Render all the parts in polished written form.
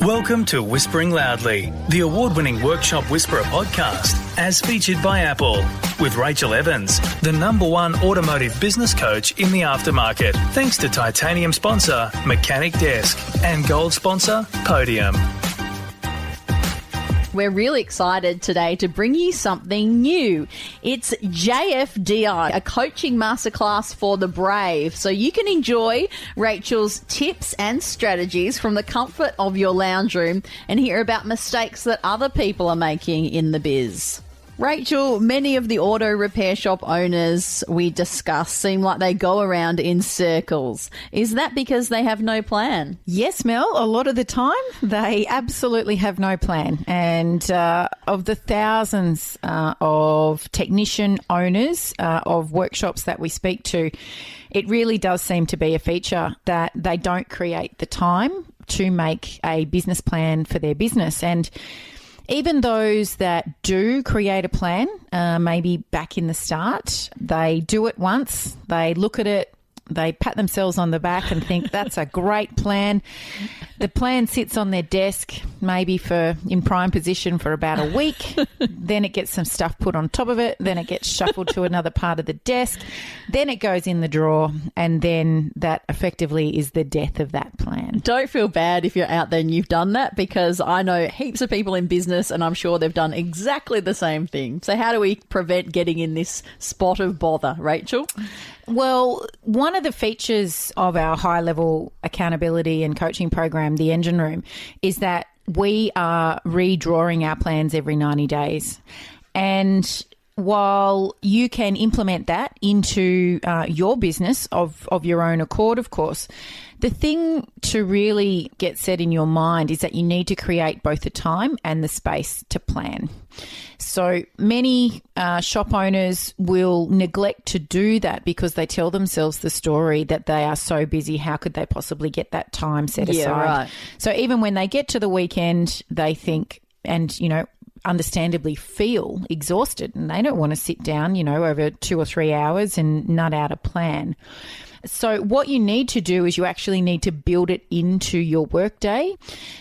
Welcome to Whispering Loudly, the award-winning Workshop Whisperer podcast, as featured by Apple, with Rachael Evans, the #1 automotive business coach in the aftermarket, thanks to titanium sponsor Mechanic Desk and gold sponsor Podium. We're really excited today to bring you something new. It's JFDI, a coaching masterclass for the brave. So you can enjoy Rachael's tips and strategies from the comfort of your lounge room and hear about mistakes that other people are making in the biz. Rachael, many of the auto repair shop owners we discuss seem like they go around in circles. Is that because they have no plan? Yes, Mel. A lot of the time, they absolutely have no plan. And of the thousands of technician owners of workshops that we speak to, it really does seem to be a feature that they don't create the time to make a business plan for their business. And even those that do create a plan, maybe back in the start, they do it once, they look at it, they pat themselves on the back and think that's a great plan. The plan sits on their desk, maybe in prime position for about a week. Then it gets some stuff put on top of it. Then it gets shuffled to another part of the desk. Then it goes in the drawer. And then that effectively is the death of that plan. Don't feel bad if you're out there and you've done that, because I know heaps of people in business and I'm sure they've done exactly the same thing. So how do we prevent getting in this spot of bother, Rachael? Well, one of the features of our high-level accountability and coaching program, the Engine Room, is that we are redrawing our plans every 90 days. And while you can implement that into your business of your own accord, of course, the thing to really get set in your mind is that you need to create both the time and the space to plan. So many shop owners will neglect to do that because they tell themselves the story that they are so busy, how could they possibly get that time set aside? Right. So even when they get to the weekend, they think, and, understandably feel exhausted, and they don't want to sit down, over 2 or 3 hours and nut out a plan. So what you need to do is you actually need to build it into your workday,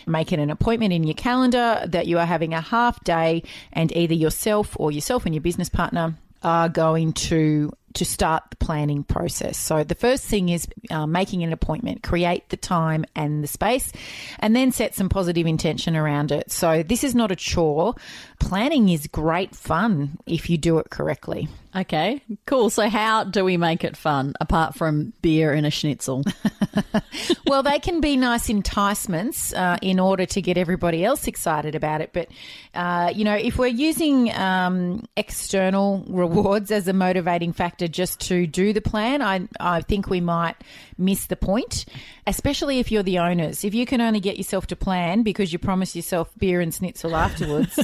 make it an appointment in your calendar that you are having a half day, and either yourself and your business partner are going to start the planning process. So the first thing is making an appointment, create the time and the space, and then set some positive intention around it. So this is not a chore. Planning is great fun if you do it correctly. Okay, cool. So how do we make it fun, apart from beer and a schnitzel? Well, they can be nice enticements in order to get everybody else excited about it. But, if we're using external rewards as a motivating factor just to do the plan, I think we might miss the point, especially if you're the owners. If you can only get yourself to plan because you promise yourself beer and schnitzel afterwards,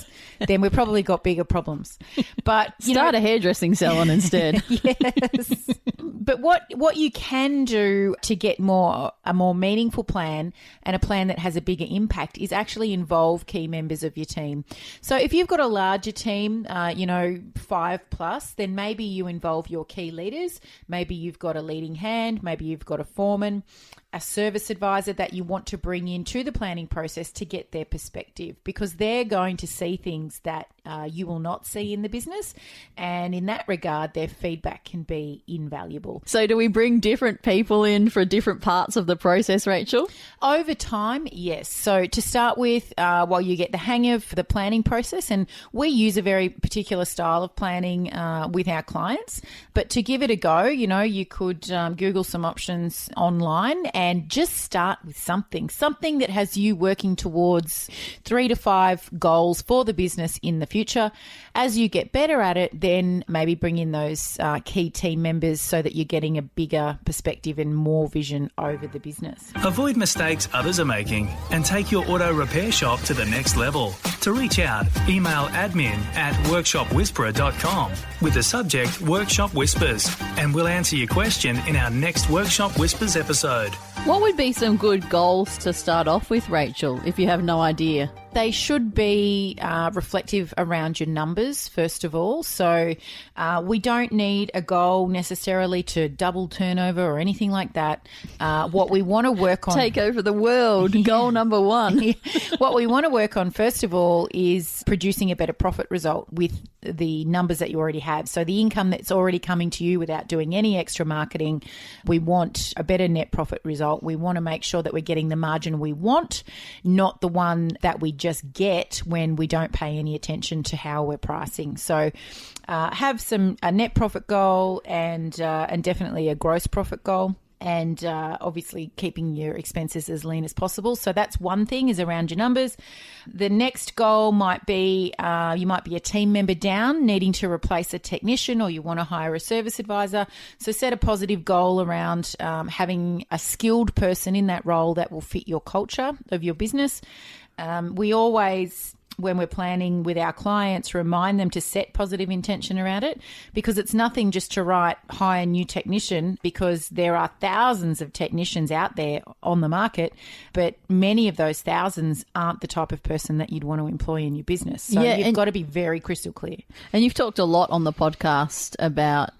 then we've probably got bigger problems. But Start a hairdressing salon instead. Yes. But what you can do to get a more meaningful plan and a plan that has a bigger impact is actually involve key members of your team. So if you've got a larger team, 5+, then maybe you involve your key leaders. Maybe you've got a leading hand. Maybe you've got a foreman, a service advisor that you want to bring into the planning process to get their perspective, because they're going to see things that you will not see in the business. And in that regard, their feedback can be invaluable. So do we bring different people in for different parts of the process, Rachael? Over time, yes. So to start with, while you get the hang of the planning process, and we use a very particular style of planning with our clients, but to give it a go, you could Google some options online and just start with something that has you working towards 3 to 5 goals for the business in the future. As you get better at it, then maybe bring in those key team members so that you're getting a bigger perspective and more vision over the business. Avoid mistakes others are making and take your auto repair shop to the next level. To reach out, email admin@workshopwhisperer.com with the subject Workshop Whispers, and we'll answer your question in our next Workshop Whispers episode. What would be some good goals to start off with, Rachael, if you have no idea? They should be reflective around your numbers, first of all. So we don't need a goal necessarily to double turnover or anything like that. What we want to work on... Take over the world, goal number one. What we want to work on, first of all, is producing a better profit result with the numbers that you already have. So the income that's already coming to you without doing any extra marketing. We want a better net profit result. We want to make sure that we're getting the margin we want, not the one that we just get when we don't pay any attention to how we're pricing. So have a net profit goal and definitely a gross profit goal. And obviously keeping your expenses as lean as possible. So that's one thing, is around your numbers. The next goal might be you might be a team member down needing to replace a technician, or you want to hire a service advisor. So set a positive goal around having a skilled person in that role that will fit your culture of your business. We always, when we're planning with our clients, remind them to set positive intention around it, because it's nothing just to write hire new technician, because there are thousands of technicians out there on the market, but many of those thousands aren't the type of person that you'd want to employ in your business. So you've got to be very crystal clear. And you've talked a lot on the podcast about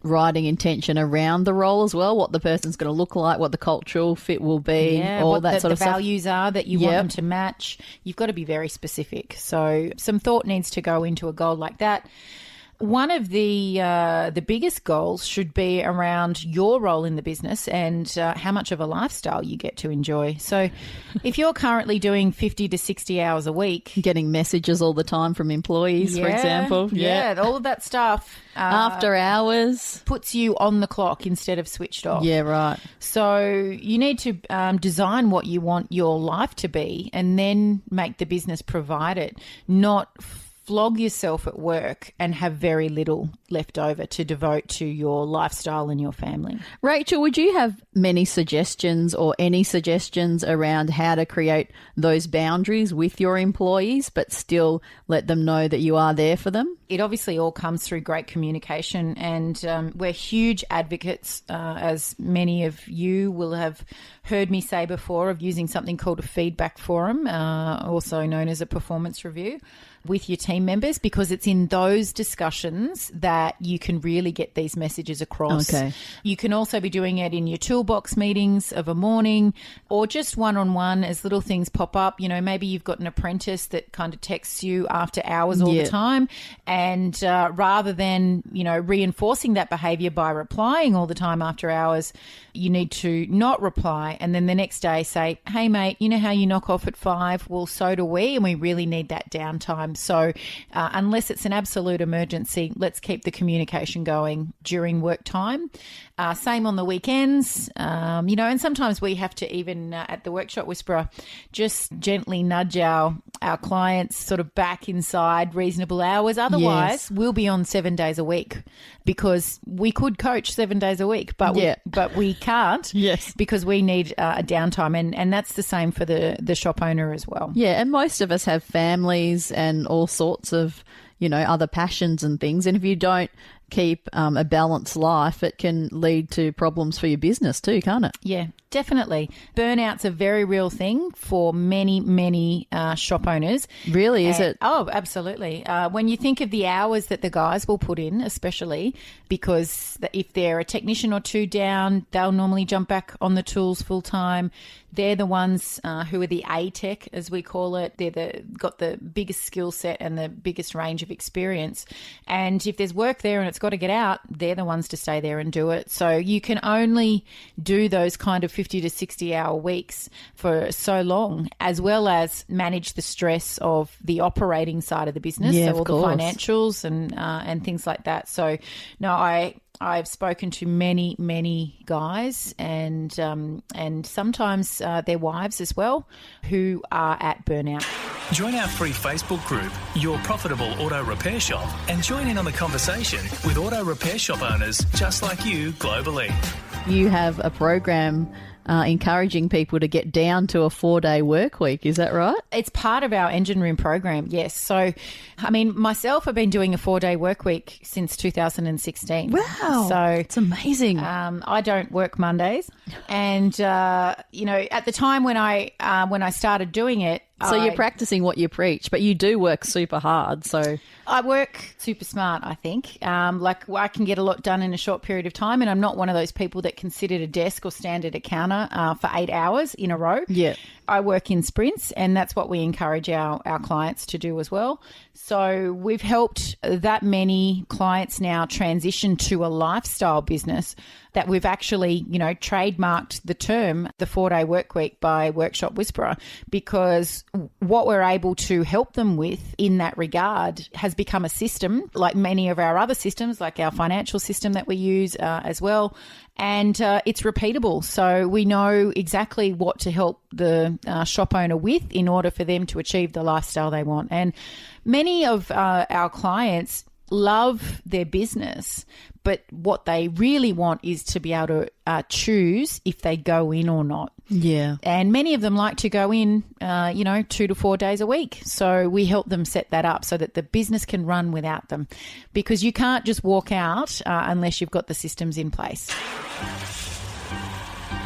writing intention around the role as well, what the person's going to look like, what the cultural fit will be, all that sort of stuff. What the values are that you want them to match. You've got to be very specific. So some thought needs to go into a goal like that. One of the biggest goals should be around your role in the business and how much of a lifestyle you get to enjoy. So if you're currently doing 50 to 60 hours a week. Getting messages all the time from employees, for example. Yeah, all of that stuff. After hours. Puts you on the clock instead of switched off. Yeah, right. So you need to design what you want your life to be and then make the business provide it, not flog yourself at work and have very little left over to devote to your lifestyle and your family. Rachel, would you have many suggestions or any suggestions around how to create those boundaries with your employees but still let them know that you are there for them? It obviously all comes through great communication, and we're huge advocates, as many of you will have heard me say before, of using something called a feedback forum, also known as a performance review, with your team members, because it's in those discussions that you can really get these messages across. Okay. You can also be doing it in your toolbox meetings of a morning, or just one-on-one as little things pop up. You know, maybe you've got an apprentice that kind of texts you after hours all the time, and rather than, you know, reinforcing that behaviour by replying all the time after hours, you need to not reply, and then the next day say, hey mate, you know how you knock off at 5? Well, so do we, and we really need that downtime. So unless it's an absolute emergency, let's keep the communication going during work time. Same on the weekends, you know, and sometimes we have to even at the Workshop Whisperer just gently nudge our clients sort of back inside reasonable hours. Otherwise, we'll be on 7 days a week, because we could coach 7 days a week, but we can't because we need a downtime. And that's the same for the shop owner as well. Yeah, and most of us have families and all sorts of, you know, other passions and things. And if you don't keep a balanced life, it can lead to problems for your business too, can't it? Yeah, definitely. Burnout's a very real thing for many shop owners. Really, is it? Oh, absolutely. When you think of the hours that the guys will put in, especially because if they're a technician or two down, they'll normally jump back on the tools full time. They're the ones who are the A-Tech, as we call it. They're got the biggest skill set and the biggest range of experience. And if there's work there and it's got to get out, they're the ones to stay there and do it. So you can only do those kind of 50 to 60 hour weeks for so long, as well as manage the stress of the operating side of the business, so all the financials and things like that. So no, I've spoken to many guys and sometimes their wives as well who are at burnout. Join our free Facebook group, Your Profitable Auto Repair Shop, and join in on the conversation with auto repair shop owners just like you globally. You have a program encouraging people to get down to a 4-day work week. Is that right? It's part of our engine room program, yes. So, I mean, myself, I've been doing a 4-day work week since 2016. Wow. So it's amazing. I don't work Mondays. And, you know, at the time when I started doing it, So you're practicing what you preach, but you do work super hard. So I work super smart, I think. I can get a lot done in a short period of time, and I'm not one of those people that can sit at a desk or stand at a counter for 8 hours in a row. Yeah. I work in sprints, and that's what we encourage our clients to do as well. So we've helped that many clients now transition to a lifestyle business that we've actually, trademarked the term the 4-day work week by Workshop Whisperer, because what we're able to help them with in that regard has become a system like many of our other systems, like our financial system that we use as well. And it's repeatable. So we know exactly what to help the shop owner with in order for them to achieve the lifestyle they want. And many of our clients love their business, but what they really want is to be able to choose if they go in or not. Yeah. And many of them like to go in, 2 to 4 days a week. So we help them set that up so that the business can run without them, because you can't just walk out unless you've got the systems in place.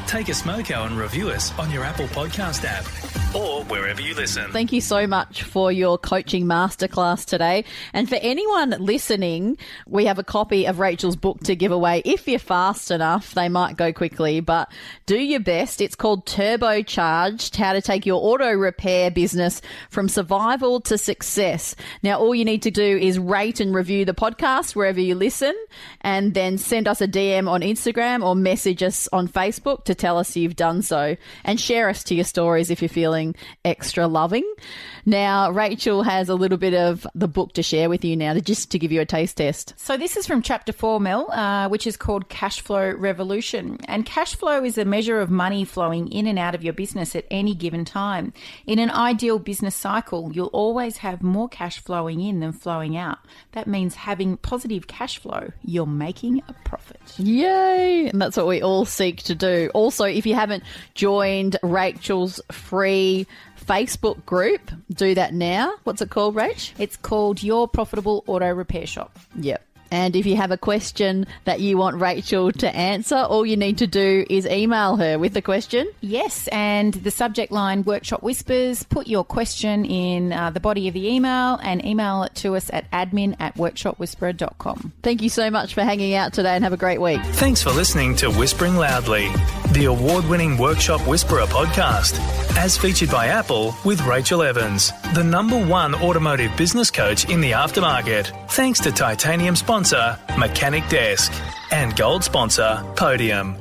Take a smoko and review us on your Apple Podcast app or wherever you listen. Thank you so much for your coaching masterclass today. And for anyone listening, we have a copy of Rachel's book to give away. If you're fast enough, they might go quickly, but do your best. It's called Turbocharged: How to Take Your Auto Repair Business from Survival to Success. Now, all you need to do is rate and review the podcast wherever you listen, and then send us a DM on Instagram or message us on Facebook to tell us you've done so, and share us to your stories if you're feeling extra loving. Now, Rachael has a little bit of the book to share with you now, just to give you a taste test. So this is from chapter 4, Mel, which is called Cash Flow Revolution. And cash flow is a measure of money flowing in and out of your business at any given time. In an ideal business cycle, you'll always have more cash flowing in than flowing out. That means having positive cash flow. You're making a profit. Yay! And that's what we all seek to do. Also, if you haven't joined Rachel's free Facebook group, do that now. What's it called, Rach? It's called Your Profitable Auto Repair Shop. Yep. And if you have a question that you want Rachael to answer, all you need to do is email her with the question. Yes, and the subject line, Workshop Whispers. Put your question in the body of the email and email it to us at admin@workshopwhisperer.com. Thank you so much for hanging out today, and have a great week. Thanks for listening to Whispering Loudly, the award-winning Workshop Whisperer podcast, as featured by Apple with Rachael Evans, the #1 automotive business coach in the aftermarket. Thanks to titanium sponsor Mechanic Desk and gold sponsor Podium.